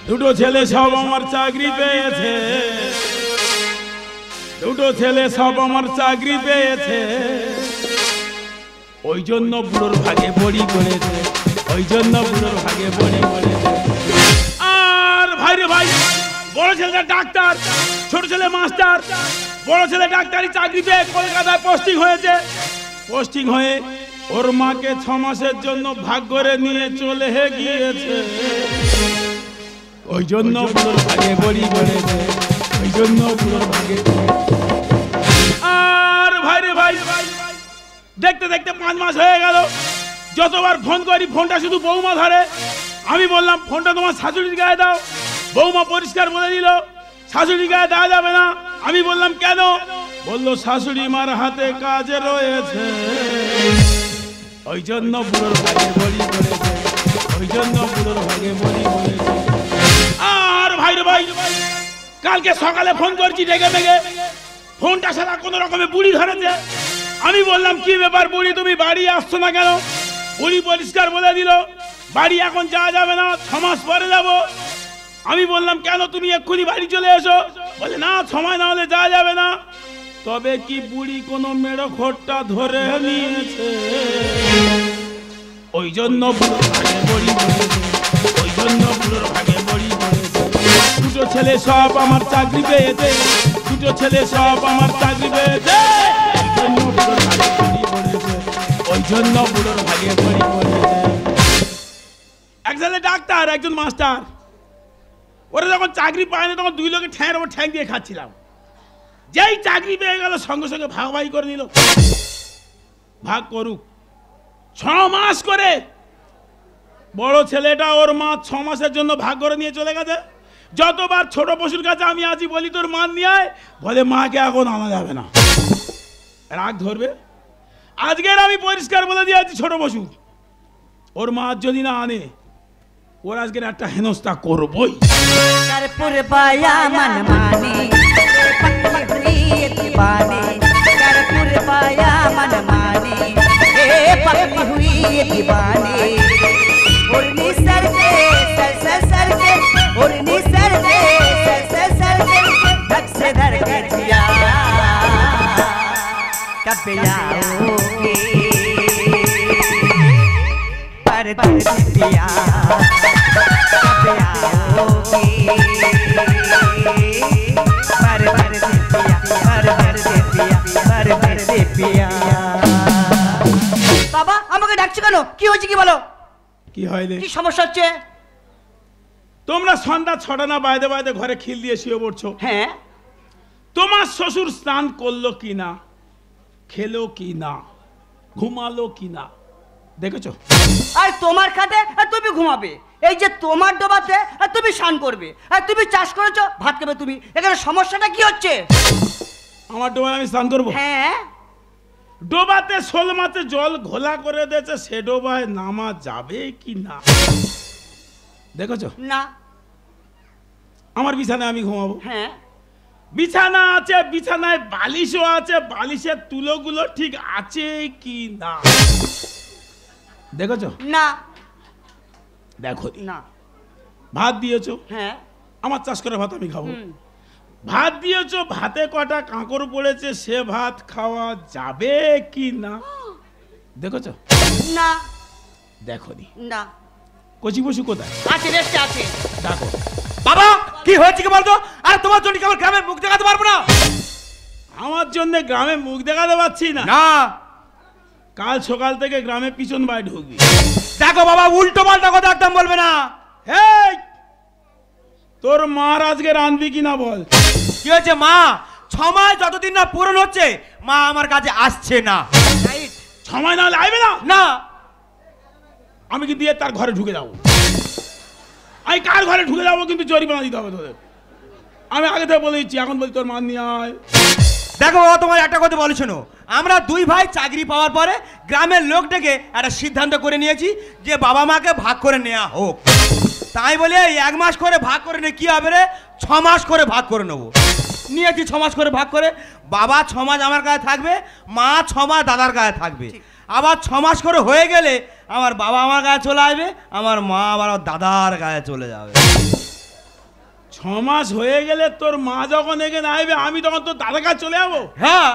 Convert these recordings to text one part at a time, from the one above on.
দুটো ছেলে সব আমার চাকরি পেয়েছে, দুটো ছেলে সব আমার চাকরি পেয়েছে। ওই জন্য বুড়োর ভাগে বড়ি পড়েছে, ওই জন্য বুড়োর ভাগে বড়ি পড়েছে। আর ভাই রে ভাই, বড় ছেলেটা ডাক্তার, ছোট ছেলে মাস্টার। বড় ছেলে ডাক্তারি চাকরি পেয়ে কলকাতায় পোস্টিং হয়েছে। পোস্টিং হয়ে ওর মাকে 6 মাসের জন্য ভাগ করে নিয়ে চলে গিয়েছে। ওই জন্য বুড়োর ভাগে বড়ি পড়েছে, ওই জন্য বুড়োর ভাগে। আর ভাই রে ভাই, দেখতে দেখতে 5 মাস হয়ে গেল। যতবার ফোন করি ফোনটা শুধু বৌমা ধরে। আমি বললাম ফোনটা তোমার শাশুড়ির গায়ে দাও। বৌমা পরিষ্কার বলে দিল শাশুড়ির গায়ে দেওয়া যাবে না। আমি বললাম কেন? বললো শাশুড়ি মার হাতে কাজ রয়েছে। ওই জন্য বুড়োর ভাগে বড়ি পড়েছে, ওই জন্য বুড়োর ভাগে বড়ি পড়েছে। আর ভাই রে ভাই, কালকে সকালে ফোন করছি ডেকে ডেকে, ফোনটা সারা কোনো রকমে বুড়ি ধরেছে। আমি বললাম কি ব্যাপার বুড়ি, তুমি বাড়ি আসছো না কেন? বুড়ি পরিষ্কার বলে দিল বাড়ি এখন যাওয়া যাবে না, 6 মাস পরে যাব। আমি বললাম কেন, তুমি এক্ষুনি বাড়ি চলে এসো। বলে না, সময় না হলে যাওয়া যাবে না। তবে কি বুড়ি কোনো মেড়ো খোট্টা ধরে নিয়েছে? ওই জন্য বুড়োর ভাগে বড়ি পড়েছে, ওই জন্য বুড়োর ভাগে বড়ি পড়েছে। দুটো ছেলে সব আমার চাকরি পেয়েছে, দুটো ছেলে সব আমার চাকরি পেয়েছে। ওই জন্য বুড়োর ভাগে বড়ি পড়েছে, ওই জন্য বুড়োর ভাগে বড়ি পড়েছে। এক ছেলে ডাক্তার, একজন মাস্টার। ওরা যখন চাকরি পায় না তখন দুই লোকে ঠ্যাঁর ওপর ঠ্যাং দিয়ে খাচ্ছিলাম। যেই চাকরি পেয়ে গেল সঙ্গে সঙ্গে ভাগাভাগি করে নিল। ভাগ করুক 6 মাস করে। বড় ছেলেটা ওর মা 6 মাসের জন্য ভাগ করে নিয়ে চলে গেছে। যতবার ছোট পশুর কাছে আমি আছি বলি তোর মা নিয়ে আয়, বলে মাকে এখন আনা যাবে না, রাগ ধরবে। আজকের আমি পরিষ্কার বলে দিয়ে আছি ছোট পশু, ওর মা যদি না আনে ওর আজকের একটা হেনস্থা করবই। करपुर पाया मन माने पक्की हुई दीवाने, करपुर पाया मन माने पक्की हुई दीवाने। उड़नी सर के सर सर सर के, उड़नी सर के सर सर सर के, धक से धर के जिया कब आओगे परदेसिया, कब आओगे परदेसिया। বাবা আমাকে ডাকছো কেন? কি হয়েছে কি বলো? কি হয় রে? কি সমস্যা হচ্ছে? তোমরা সন্ধ্যা 6টা না বাইরে বাইরে ঘরে খিল দিয়ে শুয়ে পড়ছো। হ্যাঁ। তোমার শ্বশুর স্নান করলো কি না, খেলো কি না, ঘুমালো কি না দেখেছো? আর তোমার খাটে আর তুমি ঘুমাবে, এই যে তোমার ডোবাতে আর তুমি স্নান করবে, আর তুমি চাষ করেছো ভাত খাবে তুমি। এখানে সমস্যাটা কি হচ্ছে? আমার ডোবায় আমি স্নান করবো? হ্যাঁ। ডোবাতে শোল মাছে জল ঘোলা করে দিয়েছে, সে ডোবায় নামা যাবে কি না দেখেছো? না। আমার বিছানায় আমি ঘুমাবো। হ্যাঁ। বিছানা আছে, বিছানায় বালিশও আছে, বালিশের তুলোগুলো ঠিক আছে কি না দেখেছো? না। দেখো না। ভাত দিয়েছো, হ্যাঁ। আমার চাষ করে ভাত আমি খাবো। ভাত দিয়েছো, ভাতে কটা কাঁকড় পড়েছে, সে ভাত খাওয়া যাবে কি না দেখেছো? না। দেখো নি। না। কচি পশু কোথায় আছে? রেস্টে আছে। দেখো। বাবা কি হয়েছে কি বলতো? আর তোমার জন্য কি আমার গ্রামে মুখ দেখাতে পারবো না? আমার জন্য গ্রামে মুখ দেখাতে পারছি না? না। কাল সকাল থেকে গ্রামে পিছন বাই ঢুকবি। দেখো বাবা, উল্টো পাল্টা কথা একদম বলবে না। হেই, তোর মার আজকে রাঁধবি কিনা বল। কি হয়েছে মা? 6 মাস যতদিন না পূরণ হচ্ছে মা আমার কাছে আসছে না। সময় না হলে আইবে না? না। আমি কি দিয়ে তার ঘরে ঢুকে যাবো? আমি কার ঘরে ঢুকে যাবো কিন্তু জরিমানা দিতে হবে তোদের। আমি আগে থেকে বলে দিচ্ছি, এখন বলি তোর মা নিয়ে আয়। দেখো বাবা, তোমার একটা কথা বলে শোনো, আমরা 2 ভাই চাকরি পাওয়ার পরে গ্রামের লোক ডেকে একটা সিদ্ধান্ত করে নিয়েছি যে বাবা মাকে ভাগ করে নেওয়া হোক। তাই বলে 1 মাস করে ভাগ করে নিয়ে কি হবে রে, 6 মাস করে ভাগ করে নেবো। নিয়েছি 6 মাস করে ভাগ করে। বাবা 6 মাস আমার কাছে থাকবে, মা 6 মাস দাদার কাছে থাকবে। আবার 6 মাস করে হয়ে গেলে আমার বাবা আমার গায়ে চলে আসবে, আমার মা আবার দাদার গায়ে চলে যাবে। 6 মাস হয়ে গেলে তোর মা যখন এখানে আসবে আমি তখন তোর দাদার কাছে চলে যাবো। হ্যাঁ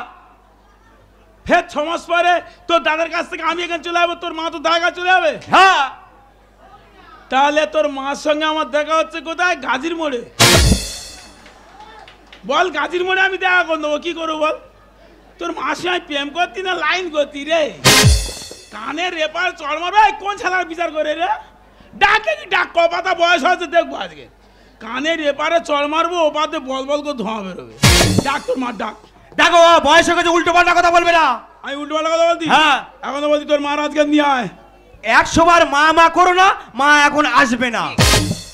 ফের 6 মাস পরে তোর দাদার কাছ থেকে আমি এখানে চলে যাবো, তোর মা তোর দাদার কাছে চলে যাবে। হ্যাঁ তাহলে তোর মার সঙ্গে আমার দেখা হচ্ছে কোথায়? গাজীর মোড়ে। বল গাজীর মোড়ে আমি দেখা করে দেবো, কি করবো বল? তোর মার সঙ্গে প্রেম করতি না লাইন করতি রে? কানের রেপার চড় মারবে, কোন ছালার বিচার করে রে? ডাকে কি ডাক, কপাতা বয়স হয়েছে দেখবো আজকে। কানের রেপারে চড় মারবো, ওপাতে বল বল করে ধোঁয়া বেরোবে। ডাক তোর মার ডাক। দেখো বয়স হয়ে গেছে, উল্টো পাল্টা কথা বলবে না। আমি উল্টো পাল্টা কথা বলতি? হ্যাঁ এখন বলছি তোর মার আজকে নিয়ে আয়। 100 বার মা মা করো না, মা এখন আসবে না।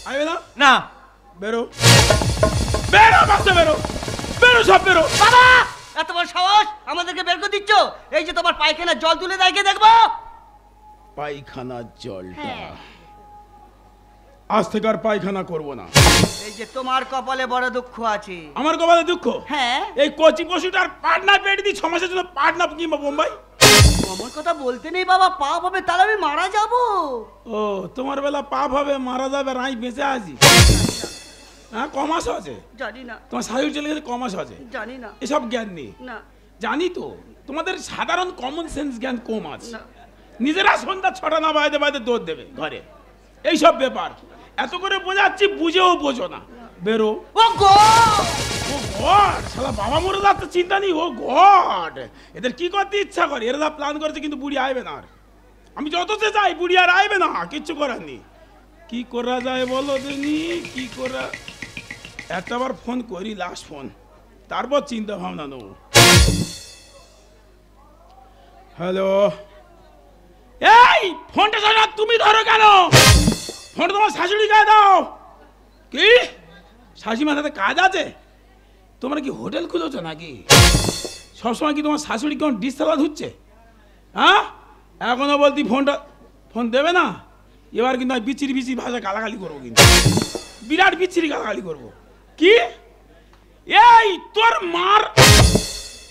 আসবে না? না বেরো বেরো, বাচ্চা বেরো, বেরো সব বেরো। বাবা এত বড় সাহস, আমাদেরকে বের করে দিচ্ছ? এই যে তোমার পায়খানার জল তুলে দেয়, কে দেখবো? পায়খানার জলটা হ্যাঁ। আজ থেকে আর পায়খানা করবো না। এই যে তোমার কপালে বড় দুঃখ আছে। আমার কপালে দুঃখ? হ্যাঁ। এই কচি পশুটার পার্টনার পেটে দিই 6 মাসের জন্য, পার্টনার কিংবা বোম্বাই। আমার কথা বলতে নেই বাবা, পাপ হবে, তাহলে আমি মারা যাব। ও তোমার বেলা পাপ হবে, মারা যাবে, আর আমি বেঁচে আছি। হ্যাঁ, কমাস আছে? জানি না। তোমার শাশুড়ি চলে গেছে, কমাস আছে? জানি না। এসব জ্ঞান নেই? না জানি তো, তোমাদের সাধারণ কমন সেন্স জ্ঞান কম আছে। না। নিজেরা সন্ধ্যা 6টা না বাজতে বাজতে দৌড় দেবে ঘরে, এইসব ব্যাপার। এত করে বোঝাচ্ছি, বুঝেও বোঝো না। বেরো। ও গড! ও গড, শালা বাবা মরে যাচ্ছে চিন্তা নেই। ও গড, এদের কি করতে ইচ্ছা করে? এরা যা প্ল্যান করেছে, কিন্তু বুড়ি আইবে না আর। আমি যত সে চাই, বুড়ি আর আইবে না, কিচ্ছু করার নেই। কি করা যায় বলো দিনি, কি করা? একটাবার ফোন করি, লাস্ট ফোন, তারপর চিন্তা ভাবনা নেবো। হ্যালো, এই ফোনটা ধরো, তুমি ধরো কেন? ফোনটা তোমার শাশুড়ি গায়ে দাও। কি শাশুড়ি মাথাতে কাজ আছে? তোমরা কি হোটেল খুলেছো নাকি? সবসময় কি তোমার শাশুড়ি কেমন ডিশ সালাদ হচ্ছে? হ্যাঁ, এখনো বলতি ফোনটা, ফোন দেবে না? এবার কিন্তু আমি বিচ্ছিরি বিচ্ছিরি ভাষা গালাগালি করবো, কিন্তু বিরাট বিচ্ছিরি গালাগালি করবো। কি এই তোর মার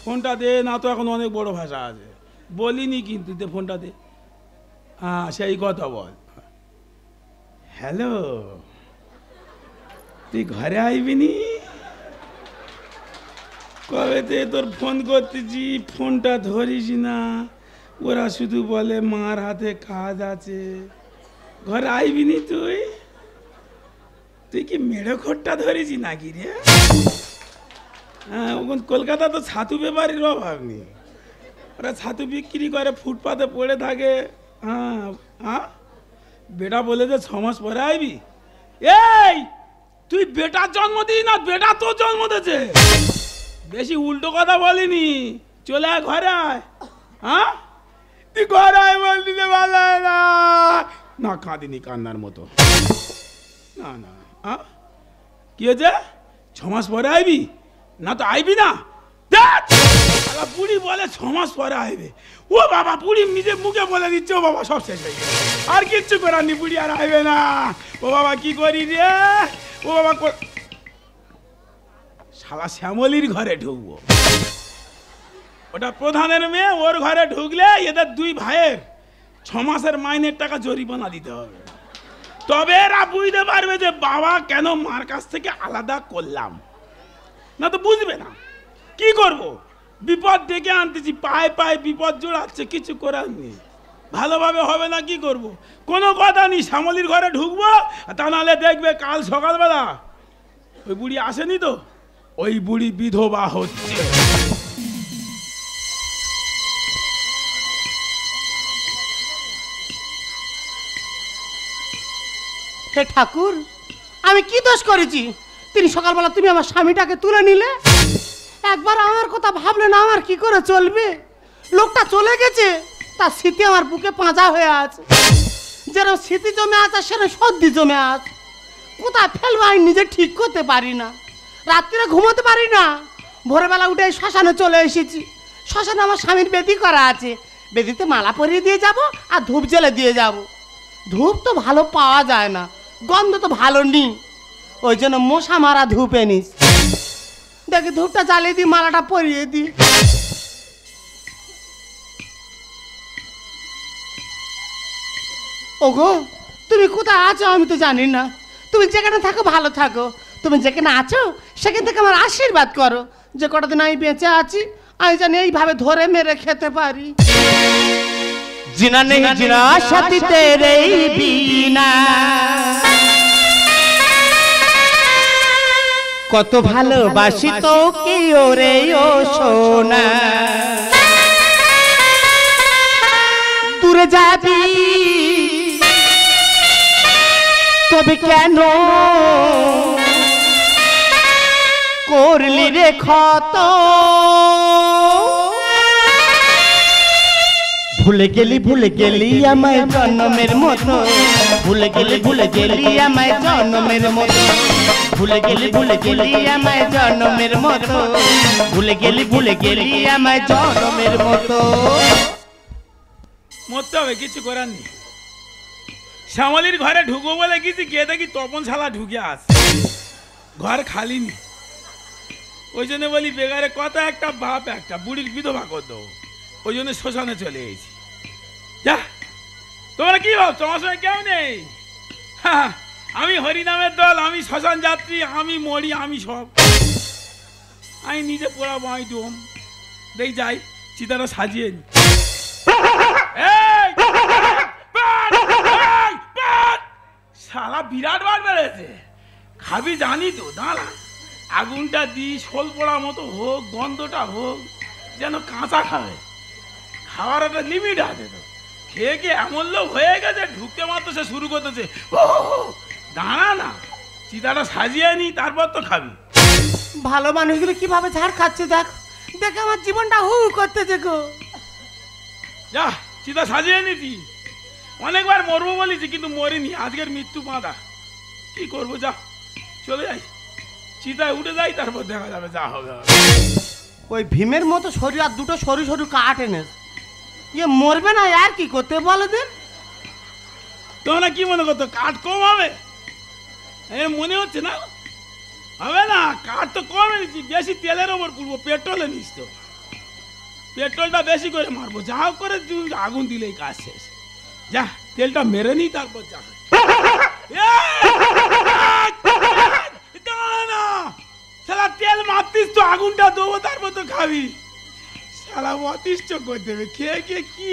ফোনটা দে না তো, এখন অনেক বড় ভাষা আছে, বলিনি কিন্তু, দে ফোনটা দে। হ্যাঁ সেই কথা বল। হ্যালো, তুই ঘরে আইবিনি? কবে তে তোর ফোন করতেছি, ফোনটা ধরিস না। ওরা শুধু বলে মার হাতে কাজ আছে। ঘরে আইবিনি তুই? তুই কি মেড়ে খোরটা ধরেছি নাকি রে? হ্যাঁ, ওখান কলকাতা তো ছাতু ব্যাপারীর অভাব নেই। ওরা ছাতু বিক্রি করে, ফুটপাতে পড়ে থাকে। হ্যাঁ হ্যাঁ, বেটা বলে যে 6 মাস পরে আইবি। এই তুই বেটার জন্ম দিস না, বেটা তোর জন্ম দিয়েছে। বেশি উল্টো কথা বলিনি, চলে আয় ঘরে আয়। হ্যাঁ, তুই ঘরে আয় বললি যে ভালো হয় না। না কাঁদিনি কান্নার মতো, না না। হ্যাঁ কি হয়েছে? 6 মাস পরে আইবি না তো আইবি না? বুড়ি বলে 6 মাস পরে আইবে। ও বাবা, বুড়ি নিজে মুখে বলে দিচ্ছে, ও বাবা সব শেষ হয়ে গেছে, আর কিচ্ছু করার নি, বুড়ি আর আইবে না। ও বাবা কি করি রে? ও বাবা, শালা শ্যামলির ঘরে ঢুকবো। ওটা প্রধানের মেয়ে, ওর ঘরে ঢুকলে এদের 2 ভাইয়ের 6 মাসের মাইনের টাকা জরিমানা দিতে হবে। তবে এরা বুঝতে পারবে যে বাবা কেন মার কাছ থেকে আলাদা করলাম, না তো বুঝবে না। কি করব? বিপদ ডেকে আনতেছি, পায়ে পায়ে বিপদ জোড়াচ্ছে, কিছু করার নেই। ভালোভাবে হবে না, কি করব? কোনো কথা নেই, শ্যামলির ঘরে ঢুকবো, তা নাহলে দেখবে কাল সকালবেলা ওই বুড়ি আসেনি তো, ওই বুড়ি বিধবা হচ্ছে। হে ঠাকুর, আমি কি দোষ করেছি? তিনি সকালবেলা তুমি আমার স্বামীটাকে তুলে নিলে, একবার আমার কথা ভাবলে না, আমার কি করে চলবে? লোকটা চলে গেছে, তার স্মৃতি আমার বুকে পাঁজা হয়ে আছে। যেরকম স্মৃতি জমে আছে, সেরকম সর্দি জমে আছে। কোথায় ফেলবো আমি নিজে ঠিক করতে পারি না। রাত্রিরে ঘুমোতে পারি না। ভোরবেলা উঠে শ্মশানে চলে এসেছি। শ্মশানে আমার স্বামীর বেদি করা আছে, বেদিতে মালা পরিয়ে দিয়ে যাব আর ধূপ জ্বেলে দিয়ে যাব। ধূপ তো ভালো পাওয়া যায় না, গন্ধ তো ভালো নেই, ওই জন্য মশা মারা ধূপ এনেছি। দেখি ধূপটা জ্বালিয়ে দিই, মালাটা পরিয়ে দিই। ওগো, তুমি কোথায় আছো আমি তো জানি না। তুমি যেখানে থাকো ভালো থাকো, তুমি যেখানে আছো সেখান থেকে আমার আশীর্বাদ করো, যে কটা দিন আমি বেঁচে আছি আমি জানি এইভাবে ধরে মেরে খেতে পারি। জিনা নেই জিনা সাথী তেরে বিনা, কত ভালোবাসি তোকে ওরে ও সোনা, দূরে যাবি তবে কেন করলি রে ক্ষত, ভুলে গেলি আমায় জন্মের মতো, ভুলে গেলি আমায় জন্মের মতো, ভুলে গেলি আমায় জন্মের মতো, ভুলে গেলি আমায় জন্মের মতো। মরতে হবে, কিছু করার নেই। শ্যামলির ঘরে ঢুকবো বলে গেছি, গিয়ে দেখি তপন শালা ঢুকে আস, ঘর খালি নি। ওই জন্য বলি বেগারে কথা একটা বাপ একটা, বুড়ির বিধবা কর দেবো, ওই জন্য শ্মশানে চলে এসেছি। যা, তোমরা কি ভাবছো আমার সঙ্গে কেউ নেই? হ্যাঁ, আমি হরিনামের দল, আমি শ্মশান যাত্রী, আমি মরি, আমি সব, আমি নিজে পোড়াবো, আমি ডোম। দেখ যাই চিতাটা সাজিয়ে নি। শালা বিরাট বার বেড়েছে, খাবি জানি তো, দাঁড়া আগুনটা দি, শোল পড়ার মতো হোক, গন্ধটা হোক, যেন কাঁচা খাবে। খাওয়ার একটা লিমিট আছে তো, খেয়ে খেয়ে এমন লোক হয়ে গেছে, ঢুকতে মাত্র সে শুরু করতেছে। দাঁড়া না, চিতাটা সাজিয়ে নি, তারপর তো খাবি। ভালো মানুষগুলো কিভাবে ঝাড় খাচ্ছে দেখ, দেখে আমার জীবনটা হু করতেছে গো। যা, চিতা সাজিয়ে নিতি, অনেকবার মরবো বলেছি কিন্তু মরিনি, আজকের মৃত্যু বাঁধা, কি করবো? যা চলে যাই, চিতায় উঠে যাই, তারপর দেখা যাবে যা হবে। ওই ভীমের মতো শরীর আর দুটো সরু সরু কাঠ এনে ইয়ে মরবে না আর কি করতে বলো দিন। তোমরা কি মনে করতো কাঠ কম হবে? মনে হচ্ছে না হবে না, কাঠ তো কম এনেছি, বেশি তেলের ওপর পুড়বো, পেট্রোলে নিস তো, পেট্রোলটা বেশি করে মারবো, যা হোক করে আগুন দিলেই কাজ শেষ। যা তেলটা মেরে নি, তারপর যা না সালা তেল মারতিস তো, আগুনটা দেবো, তারপর তো খাবি। সালা অতিষ্ঠ করে দেবে, খেয়ে খেয়ে কি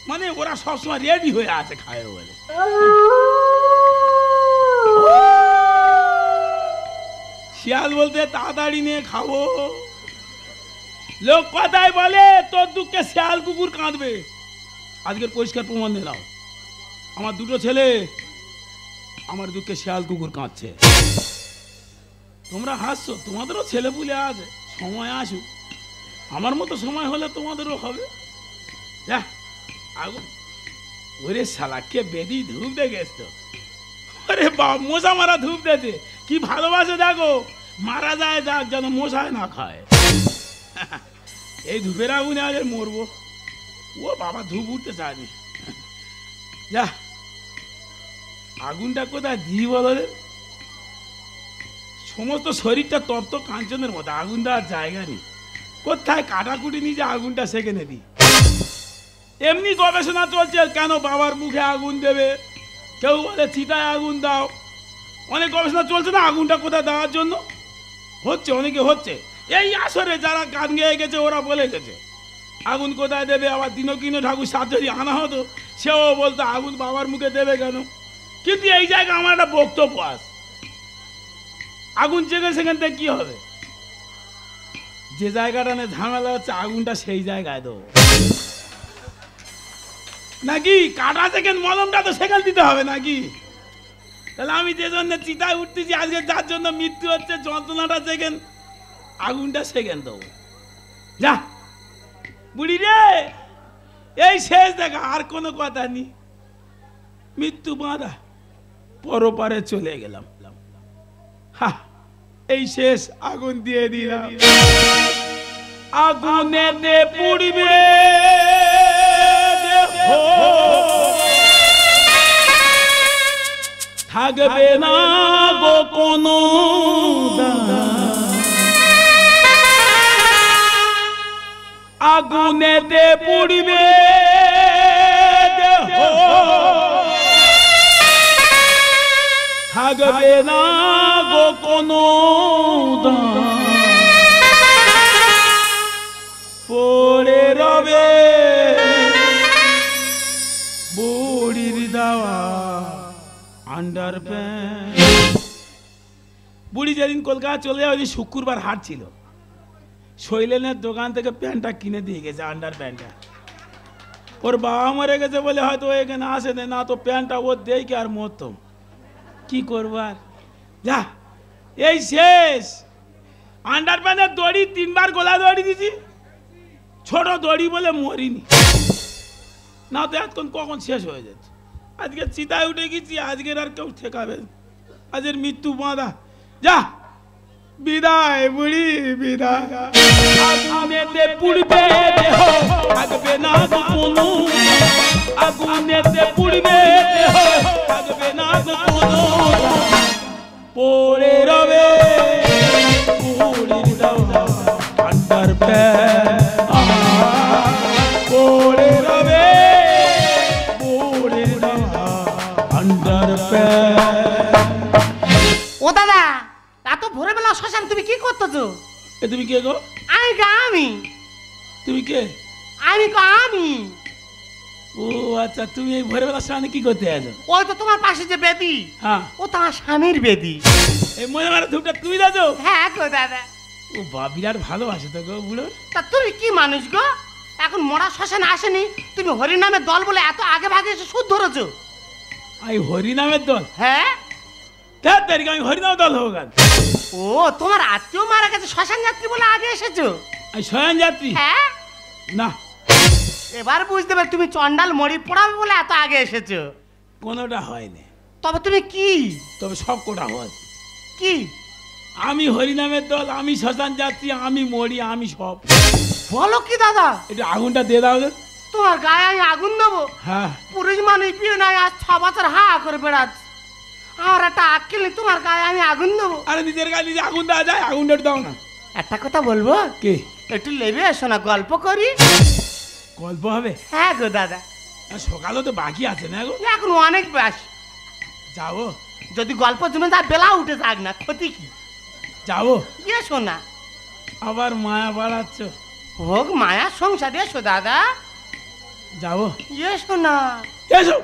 মানে, ওরা সবসময় রেডি হয়ে আছে খায় বলে। শিয়াল বলতে তাড়াতাড়ি নিয়ে খাবো, লোক কথায় বলে তোর দুঃখে শিয়াল কুকুর কাঁদবে। আজকের পরিষ্কার প্রমাণ দিলাম, আমার দুটো ছেলে, আমার দুঃখে শিয়াল কুকুর কাঁদছে। তোমরা হাসছো, তোমাদেরও ছেলে পুলে আছে, সময় আসুক, আমার মতো সময় হলে তোমাদেরও হবে। যা আগুন, ওরে শালা কে বেদি ধূপ দেখেছ তো, আরে বাপ মশা মারা ধূপ দেছে, কি ভালোবাসে দেখো, মারা যায় যাক, যেন মশায় না খায়। এই ধূপের আগুনে আজ মরবো, ও বাবা ধূপ উঠতে চায়নি। যা আগুনটা কোথায় দিই বলো, সমস্ত শরীরটা তপ্ত কাঞ্চনের মতো, আগুন দেওয়ার জায়গা নেই, কোথায় কাটাকুটি নিয়ে যে আগুনটা সেখানে দিই। এমনি গবেষণা চলছে, কেন বাবার মুখে আগুন দেবে, কেউ বলে চিতায় আগুন দাও, অনেক গবেষণা চলছে না আগুনটা কোথায় দেওয়ার জন্য, হচ্ছে অনেকে হচ্ছে। এই আসরে যারা গান গেয়ে গেছে ওরা বলে গেছে আগুন কোথায় দেবে। আবার দিনকিনো ঠাকুর সাথ যদি আনা হতো, সেও বলতো আগুন বাবার মুখে দেবে কেন। কিন্তু এই জায়গায় আমার একটা বক্তব্য আছে, আগুন জেগে সেখান থেকে কি হবে, যে জায়গাটা নিয়ে ঝামেলা হচ্ছে আগুনটা সেই জায়গায় দেবো নাকি, কাটা সেখানে মলমটা তো সেখানে দিতে হবে নাকি। তাহলে আমি যে জন্য চিতায় উঠতেছি আজকে, যার জন্য মৃত্যু হচ্ছে, যন্ত্রণাটা সেখানে, আগুনটা সেখানে দেবো। যা বুড়ি রে, এই শেষ দেখা, আর কোনো কথা নেই, মৃত্যু বাঁধা, পরপারে চলে গেলাম। হা, এই শেষ, আগুন দিয়ে দিলাম, আগুনেতে পুড়বে থাকবে না গো কোনো আগুনেতে পুড়বে থাকবে না গো কোনো দাম, পড়ে রবে বুড়ির দেওয়া আন্ডার প্যান্ট। বুড়ি যেদিন কলকাতা চলে যায়, ওই দিন শুক্রবার হাট ছিল, শৈলেনের দোকান থেকে প্যান্টটা কিনে দিয়ে গেছে, আন্ডার প্যান্টটা। ওর বাবা মরে গেছে বলে হয়তো এখানে আসে না, তো প্যান্টটা ও দেয় কি আর মরতো, কি করবার। যা এই শেষ, আন্ডার প্যান্টের দড়ি 3 বার গোলা দড়ি দিছি, ছোট দড়ি বলে মরিনি, না তো এতক্ষণ কখন শেষ হয়ে যাচ্ছে। আজকে চিতায় উঠে গেছি, আজকের আর কেউ ঠেকাবে, আজকের মৃত্যু বাঁধা। যা বিদায় বুড়ি বিদায়, আগুনেতে পুড়বে দেহ থাকবে না গো কোনো, আগুনেতে পুড়বে দেহ থাকবে না গো কোনো, পড়ে রবে বুড়ির দেওয়া আন্ডার প্যান্ট, পড়ে রবে বুড়ির দেওয়া আন্ডার প্যান্ট। ও দাদা, এত ভোরবেলা শ্মশান তুমি কি করতেছো? এ তুমি কে গো? আমি তুমি কে? আমি ও আচ্ছা, তুমি এই ভোরবেলা স্নানে কি করতে আছো? ওই তো তোমার পাশে যে বেদি, হ্যাঁ, ও তোমার স্বামীর বেদি। এই মনে মারা ধূপটা তুমি দাও? হ্যাঁ গো দাদা। ও বাপ, বিরাট ভালোবাসে তো গো বুড়ো। তা তুমি কি মানুষ গো, এখন মরা শ্মশান আসেনি, তুমি হরিনামের দল বলে এত আগে ভাগে এসে সুদ ধরেছো? এই হরিনামের দল? হ্যাঁ। তার তারিখ আমি হরিনাম দল হোক। ও তোমার আত্মীয় মারা গেছে, শ্মশান যাত্রী বলে আগে এসেছো? এই শয়ন যাত্রী? হ্যাঁ। না, এবার বুঝতে পারবে তুমি চন্ডাল মরি পড়াবে বলে এত আগে এসেছো। কোনোটা হয়নি। তবে তুমি কি? তবে সব কোটা হয়। কি? আমি হরিনামের দল, আমি শ্মশান যাত্রী, আমি মরি, আমি সব। বলো কি দাদা? এটা আগুনটা দিয়ে দাও। তোমার গায়ে আমি আগুন দেবো? হ্যাঁ, পুরুষ মানুষ বিয়ে নাই, আজ 6 বছর হা করে বেড়াচ্ছে, আর একটা আক্কেল নেই, তোমার গায়ে আমি আগুন দেবো? আরে নিজের গায়ে নিজে আগুন দেওয়া যায়, আগুনটা দাও না। একটা কথা বলবো? কে? একটু লেবে এসো না, গল্প করি। গল্প হবে? হ্যাঁ গো দাদা। সকালও তো বাকি আছে না গো? এখন অনেক ব্যাস, যাবো? যদি গল্প জমে যা বেলা উঠে যাক না, ক্ষতি কি? যাবো? এসো না। আবার মায়া বাড়াচ্ছ? হোক মায়ার সংসার, এসো দাদা। যাবো? এসো না। এসো।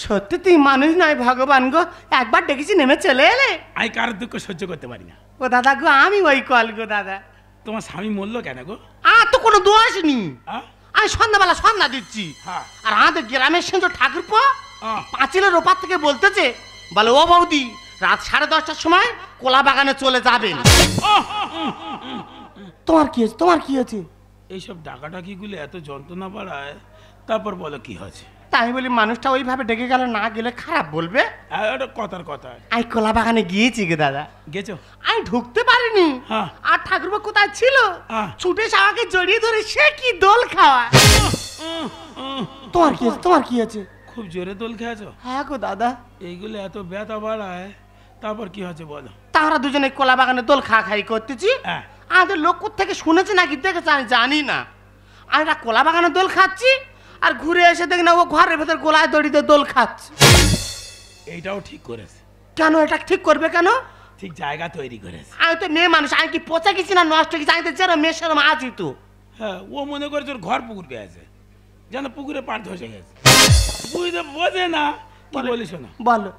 সত্যি তুই মানুষ নয় ভগবান গো, একবার ডেকেছি নেমে চলে এলে। আমি কারোর দুঃখ সহ্য করতে পারি না। ও দাদা গো, আমি ওই কল গো দাদা। তোমার স্বামী মরলো কেন গো? আর তো কোনো দোষ নেই, হ্যাঁ? আমি সন্ধ্যাবেলা সন্ধ্যা দিচ্ছি, হ্যাঁ। আর আমাদের গ্রামের সেঞ্জো ঠাকুরপো হ্যাঁ। পাঁচিলের ওপার থেকে বলতেছে, বলে ও বৌদি রাত 10:30টার সময় কোলা বাগানে চলে যাবেন। তোমার কি হয়েছে? তোমার কি হয়েছে? এইসব ডাকাডাকিগুলো এত যন্ত্রণা বাড়ায়, তারপর বলো কি হয়েছে? তাই বলি মানুষটা ওইভাবে ডেকে গেলে না গেলে খারাপ বলবে। এটা কথার কথা। আমি কোলা বাগানে গিয়েছি গো দাদা। গেছো? আমি ঢুকতে পারিনি, হ্যাঁ। আর ঠাকুরপো কোথায় ছিল, হ্যাঁ। ছুটে এসে আমাকে জড়িয়ে ধরে সে কি দোল খাওয়া। তোমার কি হয়েছে? তোমার কি হয়েছে? খুব জোরে দোল খেয়েছো? হ্যাঁ গো দাদা। এইগুলো এত ব্যথা বাড়ায়, তারপর কি হয়েছে বলো? তারা দুজনে কোলা বাগানে দোল খাই করতেছি, হ্যাঁ। আমাদের লোক থেকে শুনেছে নাকি দেখেছে আমি জানি না, আমরা কোলা বাগানে দোল খাচ্ছি, আর ঘুরে এসে দেখি না ও ঘরের ভেতর গোলায় দড়িতে দোল খাচ্ছে। এইটাও ঠিক করেছে। কেন? এটা ঠিক করবে কেন? ঠিক জায়গা তৈরি করেছে। আমি তো মেয়ে মানুষ, আমি কি পচে গেছি না নষ্ট গেছি? আমি তো যেন মেয়ের সেরম আছি তো। হ্যাঁ, ও মনে করে তোর ঘর পুকুর পেয়েছে, যেন পুকুরে পার ধসে গেছে, বুঝতে বোঝে না। কি বলিস না? বলো।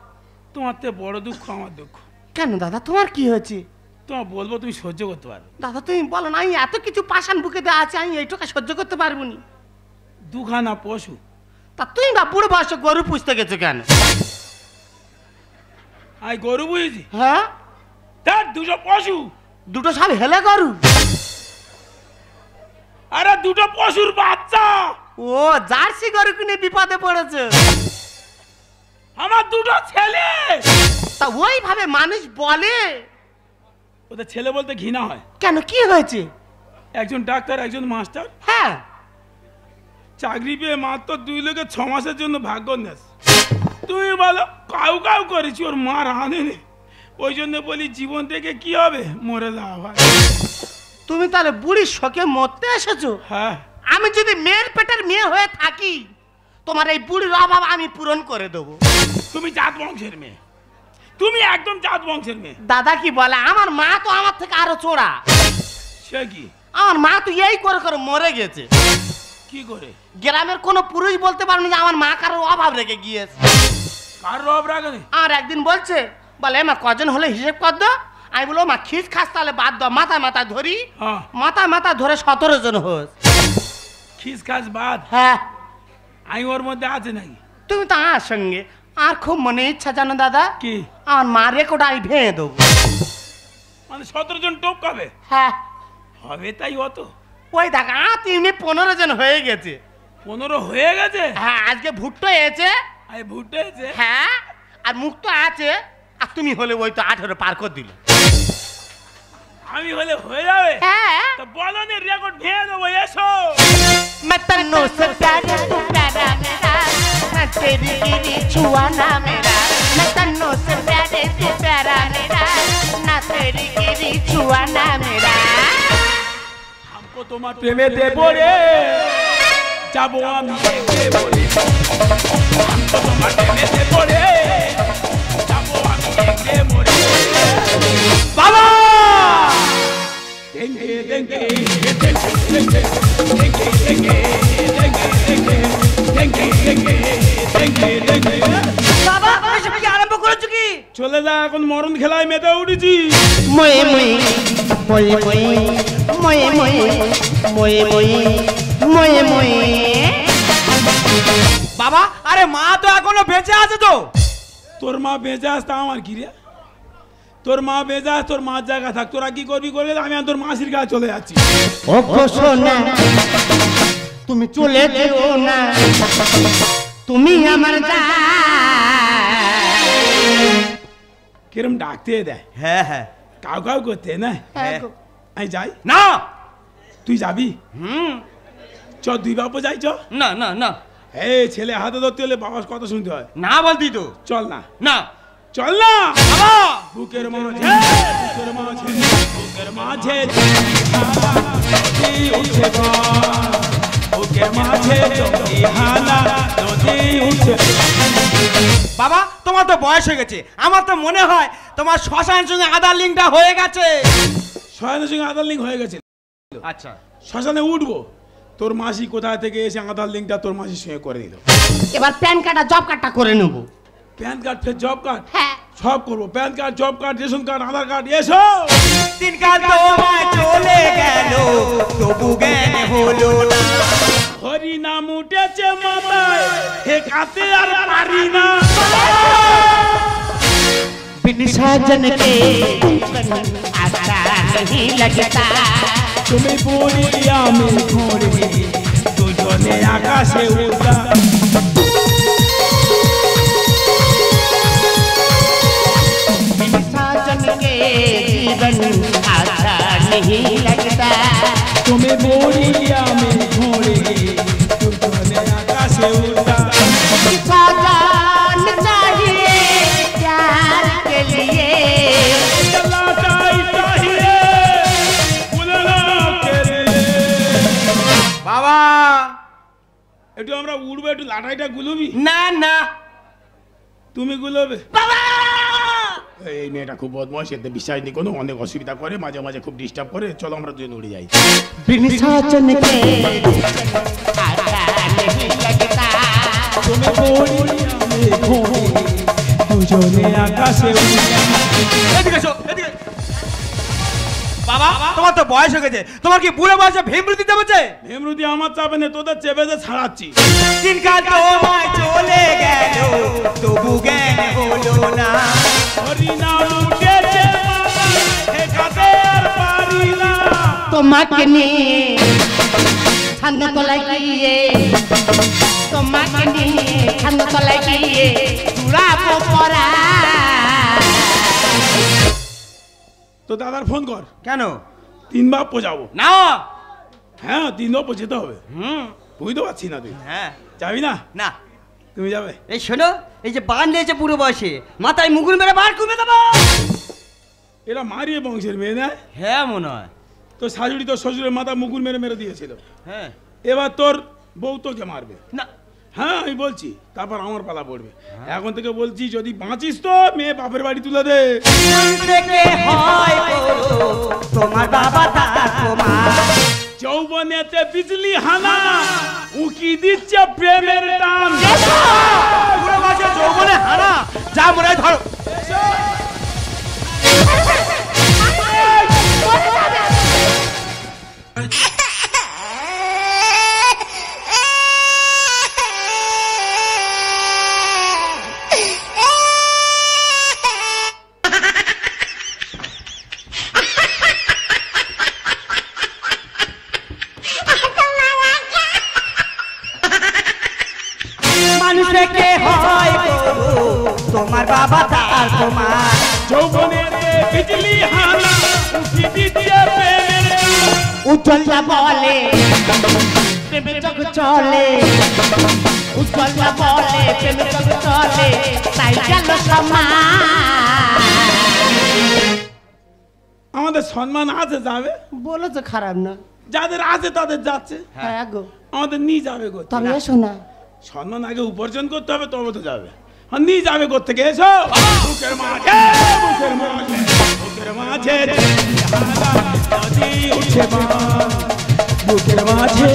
তোমার তো বড় দুঃখ আমার দুঃখ। কেন দাদা, তোমার কি হয়েছে? তোমার বলবো, তুমি সহ্য করতে পারো? দাদা তুমি বলো না, আমি এত কিছু পাষাণ বুকে দেওয়া আছে, আমি এইটুকু সহ্য করতে পারবো না। দুখানা পশু। তা তুমি বা বুড়ো বয়সে গরু পুষতে গেছো কেন? আমি গরু বুঝেছি? হ্যাঁ, তার দুটো পশু। দুটো সব হেলে গরু? আরে দুটো পশুর বাচ্চা। ও জার্সি গরু কিনে বিপদে পড়েছে। আমার দুটো ছেলে। তা ওইভাবে মানুষ বলে? ওদের ছেলে বলতে ঘৃণা হয়। কেন, কি হয়েছে? একজন ডাক্তার, একজন মাস্টার। হ্যাঁ। চাকরি পেয়ে মাত্র 2 লোকের 6 মাসের জন্য ভাগ্য নেস। তুমি বলো, কাউ কাউ করেছি, ওর মা রাঁধেনি। ওই জন্য বলি, জীবন থেকে কি হবে, মরে যাওয়া ভাই। তুমি তাহলে বুড়ির শোকে মরতে এসেছো? হ্যাঁ। আমি যদি মেয়ের পেটের মেয়ে হয়ে থাকি, তোমার এই বুড়ির অভাব আমি পূরণ করে দেবো। তুমি জাত বংশের মেয়ে, তুমি একদম জাত বংশের মেয়ে। দাদা কি বলে, আমার মা তো আমার থেকে আরো চোরা। সে কি? আমার মা তো এই করে করে মরে গেছে। কি করে? গ্রামের কোনো পুরুষ বলতে পারেনি যে আমার মা কারোর অভাব রেখে গিয়েছে। কার রব রাখে? আর একদিন বলছে, বলে মা কজন হলে হিসেব কর দাও। আমি বলো মা খিস খাস তাহলে বাদ দাও, মাথায় মাথা ধরি। হ্যাঁ। মাথা ধরে 17 জন হস। খিস খাস বাদ? হ্যাঁ। আমি ওর মধ্যে আছে নাকি? তুমি তো আমার সঙ্গে আর খুব মনে ইচ্ছা জানো দাদা, কি? আমার মা রেকর্ড আমি ভেঙে দেবো। মানে 17 জন টোপ খাবে? হ্যাঁ। হবে তাই অত? ওই দেখা 15 জন হয়ে গেছে। 15 হয়ে গেছে? হ্যাঁ, আজকে ভুট্টো এসে। আই ভুট্টে আছে? হ্যাঁ, আর মুখ তো আছে। আর তুমি হলে ওই তো 18 পার করে দিল। আমি হলে হয়ে যাবে? হ্যাঁ। তো বলো নি রেকর্ড ভেঙে দেবো, এসো। मैं तन्नों से प्यारा तू प्यारा मेरा, मैं तेरी गिरी छुआ ना मेरा। मैं तन्नों से प्यारे तू प्यारा मेरा, ना तेरी गिरी छुआ ना मेरा। हमको তোমার প্রেমেতে পড়ে যাবো আমি দেখে বলে, हमको তোমার প্রেমেতে পড়ে যাবো আমি দেখে মরে। বাবা দেঙ্গে দেঙ্গে দেঙ্গে দেঙ্গে দেঙ্গে দেঙ্গে দেঙ্গে দেঙ্গে দেঙ্গে দেঙ্গে দেঙ্গে। বাবা এসব কি আরম্ভ করেছো কি? চলে যা, এখন মরণ খেলায় মেতে উঠেছি। मोए मोए मोए मोए मोए मोए मोए मोए मोए। বাবা, আরে মা তো এখনো বেঁচে আছে তো। তোর মা বেঁচে আসতে আমার কি রে? তোর মা বেঁচে আস, তোর মার জায়গা থাক, তোরা কি করবি করবি, আমি আর তোর মাসির কাছে চলে যাচ্ছি। ও গো সোনা তুমি চলে যেও না, তুমি আমার জান। কিরম ডাকতে দেয়, হ্যাঁ হ্যাঁ। কাউ কাউ করতে না। আমি যাই না। তুই যাবি? হুম। চ দুই বাপু যাই, চ। না না না এই ছেলে হাতে ধরতে হলে বাবার কথা শুনতে হয়। না বলতি তো। চল না, না চল না। বাবা, বুকের মাঝে বুকের মাঝে বুকের মাঝে নদী উঠছে বান, বুকের মাঝে হানা নদী উঠছে। বাবা তোমার তো বয়স হয়ে গেছে, আমার তো মনে হয় তোমার শ্মশানের সঙ্গে আধার লিঙ্কটা হয়ে গেছে। শয়নের সঙ্গে আধার লিঙ্ক হয়ে গেছে। আচ্ছা, শ্মশানে উঠবো, তোর মাসি কোথা থেকে এসে আধার লিঙ্কটা তোর মাসির সঙ্গে করে দিল। এবার প্যান কার্ড আর জব কার্ডটা করে নেব। প্যান কার্ড ফের জব কার্ড? হ্যাঁ। সব করবো, PAN card job card ration card Aadhaar card এসো। দিনকাল তোমায় চলে গেল তবু জ্ঞান হলো না। হরি নাম উঠেছে মাথায়, হে কাতে আর পারি না। बिन साजन के आशा नहीं लगता। তুমি পড়ি আমি ঘুরি, দুজনে আকাশে উড়া। बिन साजन के जीवन आशा नहीं लगता। তুমি পড়ি আমি ঘুরি, দুজনে আকাশে উড়া। साजन चाहिए प्यार के लिए। লাটাই চাহিয়ে উড়না কেরে। বাবা একটু আমরা উড়বো, একটু লাটাইটা গুলবি। না না তুমি গুলোবে? এই মেয়েটা খুব বদমাশ, এতে বিশ্বাস নেই কোনো, অনেক অসুবিধা করে, মাঝে মাঝে খুব ডিস্টার্ব করে। চলো আমরা দুজন উড়ে যাই। बिन साजन के आशा नहीं लगता। তুমি পড়ি আমি ঘুরি, দুজনে আকাশে উড়া। এদিকে এসো, এদিকে। বাবা তোমার তো বয়স হয়ে গেছে, তোমার কি বুড়ো বয়সে ভীমরুতি দেবছে? ভীমরুতি আমার চাপে নেই, তোদের চেপে যে ছাড়াচ্ছি। দিনকাল তোমায় চলে গেল তবু জ্ঞান হলো না। হরি নাম উঠেছে মাথায়, হে কাতে আর পারি না। তোমাকে নিয়ে ছান্দ তলায় গিয়ে, তোমাকে নিয়ে ছান্দ তলায় গিয়ে চূড়াবো পরা। তো দাদার ফোন কর। কেন? 3 বাপ পোজাবো। না। হ্যাঁ 3 বাপ পোজাতে হবে। হুম। বুঝতে পারছি না, তুই হ্যাঁ। যাবি না? না। তুমি যাবে? এই শোনো, এই যে বান দিয়েছে বুড়ো বয়সে, মাথায় মুগুর মেরে বার কমে দেবো। এরা মারিয়ে বংশের মেয়ে না? হ্যাঁ মনে হয়। তো শাশুড়ি তোর শ্বশুরের মাথা মুকুর মেরে মেরে দিয়েছিল। হ্যাঁ। এবার তোর বউ তোকে মারবে। না হ্যাঁ আমি বলছি, তারপর আমার পালা পড়বে। এখন থেকে বলছি, যদি বাঁচিস তো মেয়ে বাপের বাড়ি তুলে দে। থেকে হয় গরু, তোমার বাবা তার তোমার। যৌবনেতে বিজলি হানা, উকি দিচ্ছে প্রেমের টান। পুরো মাসে যৌবনে হানা, যা মনে হয় ধরো। মানুষ থেকে হয় গরু, তোমার বাবা তার তোমার। যৌবনেতে বিজলি হানা, উকি দিচ্ছে প্রেমের টান। উজ্জ্বলটা বলে প্রেমে জগ চলে, উজ্জ্বলটা বলে প্রেমে জগ চলে, তাই গেল সমাজ। আমাদের সম্মান আছে যাবে, বলো তো খারাপ না। যাদের আছে তাদের যাচ্ছে, হ্যাঁ গো, আমাদের নিয়ে যাবে গো। তবে এসো না। সম্মান আগে উপার্জন করতে হবে, তবে তো যাবে। আর নিয়ে যাবে কোত্থেকে? এসো বুকের মাঝে, বুকের মাঝে, বুকের মাঝে নদী উঠছে বান, বুকের মাঝে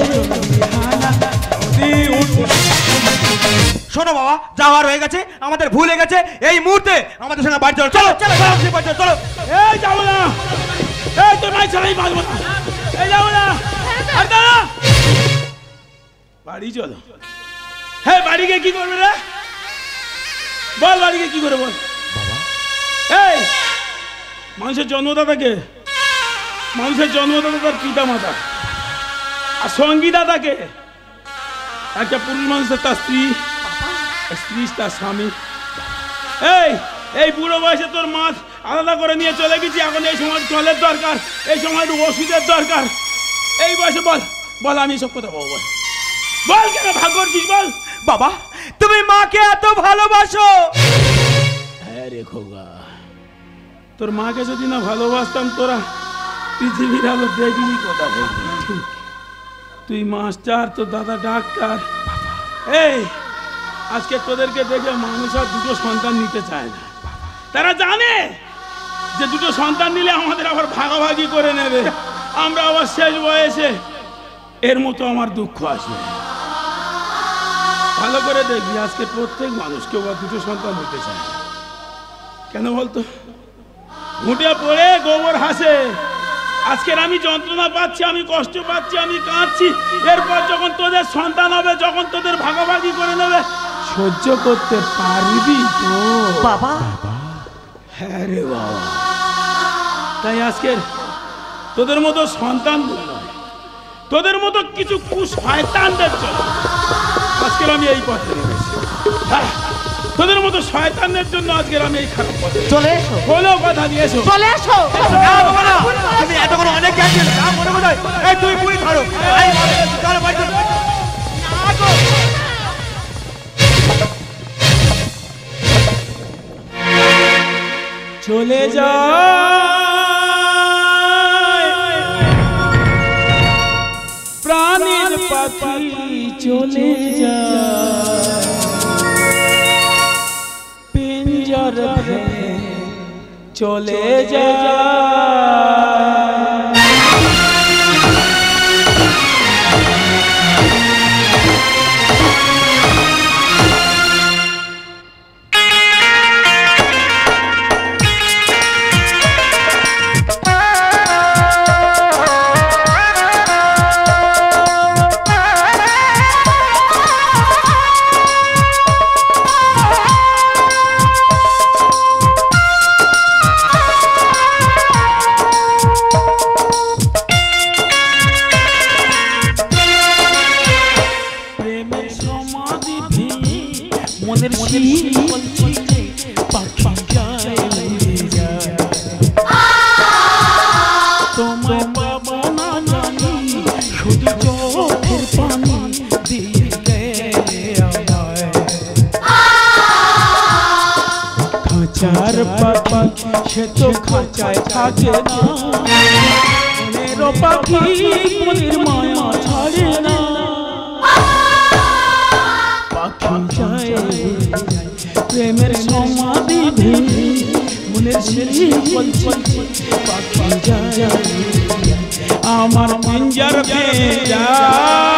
নদী উঠছে। শোনো বাবা, যাওয়ার হয়ে গেছে, আমাদের ভুল হয়ে গেছে। এই মুহূর্তে আমাদের সঙ্গে বাড়ি চলো। চলো চলো চলো চলো। এই যাবো না, এই তোর মাই ছাড়াই বাঁচবো না, এই যাবো না। আর দাঁড়া, বাড়ি চলো। হ্যাঁ বাড়ি গিয়ে কি করবে রে? বল বাড়ি গিয়ে কি করে বল। এই মানুষের জন্মদাতাকে, মানুষের জন্মদাতা তার পিতা মাতা, আর সঙ্গীদাতাকে একটা পুরুষ মানুষের তার স্ত্রী, স্ত্রী তার স্বামী। এই এই বুড়ো বয়সে তোর মাছ আলাদা করে নিয়ে চলে গেছি। এখন এই সময় জলের দরকার, এই সময় ওষুধের দরকার। এই বয়সে বল, বল আমি সব কথা বলবো, বল কেন ভাগ করছিস বল। বাবা, তুমি মাকে এত ভালোবাসো? হ্যাঁ রে খোকা, তোর মাকে যদি না ভালোবাসতাম তোরা পৃথিবীর আলো দেখবি কোথা থেকে। তুই মাস্টার, তোর দাদা ডাক্তার। এই আজকে তোদেরকে দেখে মানুষ আর দুটো সন্তান নিতে চায় না। তারা জানে যে দুটো সন্তান নিলে আমাদের আবার ভাগাভাগি করে নেবে, আমরা আবার শেষ বয়সে এর মতো আমার দুঃখ আসবে। ভালো করে দেখবি, আজকে প্রত্যেক মানুষ কেউ আর দুটো সন্তান নিতে চায় না। কেন বলতো? ঘুঁটে পড়ে গোবর হাসে। আজকের আমি যন্ত্রণা পাচ্ছি, আমি কষ্ট পাচ্ছি, আমি কাঁদছি। এরপর যখন তোদের সন্তান হবে, যখন তোদের ভাগাভাগি করে নেবে, সহ্য করতে পারবি তো বাবা? হ্যাঁ রে বাবা। তাই আজকের তোদের মতো সন্তান নয়, তোদের মতো কিছু কুশয়তানদের জন্য আজকের আমি এই পথে নেমেছি। হ্যাঁ, তোদের মতো শয়তানদের জন্য আজকের আমি এই খারাপ পথে। চলে এসো, বলো কথা দিয়ে এসো। চলে এসো। না বাবা না, তুমি এতক্ষণ অনেক জ্ঞান দিলে, না মনে কোথায়? এই তুমি পুরি ধরো। চলো বাড়ি চলো। না গো। চলে যা প্রাণীর পাখি, চলে যা পিঞ্জর ভেঙে, চলে যা। খাঁচার পাখি সে তো খাঁচায় থাকে না, মনের পাখি মনের মায়া ছাড়ে না। যায় প্রেমের সমাধি ভেঙে মনের শেষে পাখি যায় আমার পিঞ্জর ভেঙে যায়